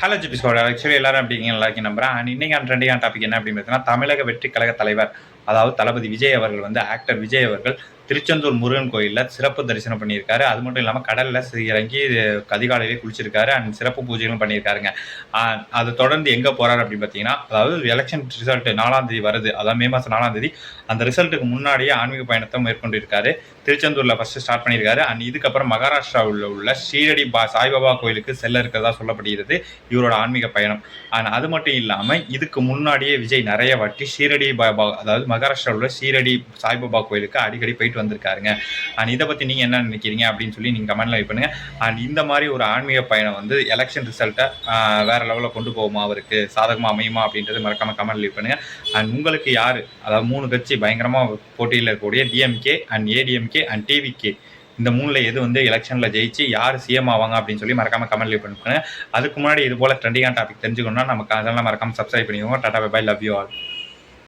Hello ஜிபிஸ்கோட actually எல்லாரும் எப்படி இருக்கீங்க? நல்லா இருக்கீங்க நம்புறேன். அண்ட் இன்னைக்கான ட்ரெண்டிங்கான டாபிக் என்ன அப்படின்னு பார்த்தீங்கன்னா, தமிழக வெற்றி கழக தலைவர் அதாவது தளபதி விஜய் அவர்கள் வந்து ஆக்டர் விஜய் அவர்கள் திருச்செந்தூர் முருகன் கோயில்ல சிறப்பு தரிசனம் பண்ணியிருக்காரு. அது மட்டும் இல்லாம கடல்ல இறங்கி அதிகாலையிலே குளிச்சிருக்காரு அண்ட் சிறப்பு பூஜைகளும் பண்ணியிருக்காருங்க. அதை தொடர்ந்து எங்க போறாரு அப்படின்னு பார்த்தீங்கன்னா, அதாவது எலெக்ஷன் ரிசல்ட் 4ஆம் தேதி வருது. அதாவது மே மாசம் 4ஆம் தேதி அந்த ரிசல்ட்டுக்கு முன்னாடியே ஆன்மீக பயணத்தை மேற்கொண்டிருக்காரு. திருச்செந்தூர்ல ஃபர்ஸ்ட் ஸ்டார்ட் பண்ணியிருக்காரு. அண்ட் இதுக்கப்புறம் மகாராஷ்டிராவில் உள்ள ஷீரடி சாய்பாபா கோயிலுக்கு செல்ல இருக்கிறதா சொல்லப்படுகிறது இவரோட ஆன்மீக பயணம். அது மட்டும் இல்லாம இதுக்கு முன்னாடியே விஜய் நிறைய வாட்டி ஷீரடி பாபா அதாவது மகாராஷ்டிராவில் உள்ள ஷீரடி சாய்பாபா கோயிலுக்கு அடிக்கடி போயிட்டு வந்திருக்காருங்க. அண்ட் இதை பத்தி நீங்க என்ன நினைக்கிறீங்க அப்படின்னு சொல்லி நீங்க கமெண்ட்ல பண்ணுங்க. அண்ட் இந்த மாதிரி ஒரு ஆன்மீக பயணம் வந்து எலெக்ஷன் ரிசல்ட்டை வேற லெவலில் கொண்டு போகுமா, அவருக்கு சாதகமா அமையுமா அப்படின்றது மறக்காம கமெண்ட் லீவ் பண்ணுங்க. அண்ட் உங்களுக்கு யாரு, அதாவது 3 கட்சி பயங்கரமா போட்டியில் இருக்கக்கூடிய DMK and ADMK and TVK இந்த 3ல எது வந்து எலெக்ஷன்ல ஜெயிச்சு யார் சிஎம் ஆவாங்க அப்படின்னு சொல்லி மறக்காம கமெண்ட் லீவ் பண்ணுங்க. அதுக்கு முன்னாடி இது போல ட்ரெண்டிங்கான டாபிக் தெரிஞ்சுக்கணும்னா நம்ம சேனலை மறக்காம சப்ஸ்கிரைப் பண்ணிக்கோங்க. Tata bye bye, love you all.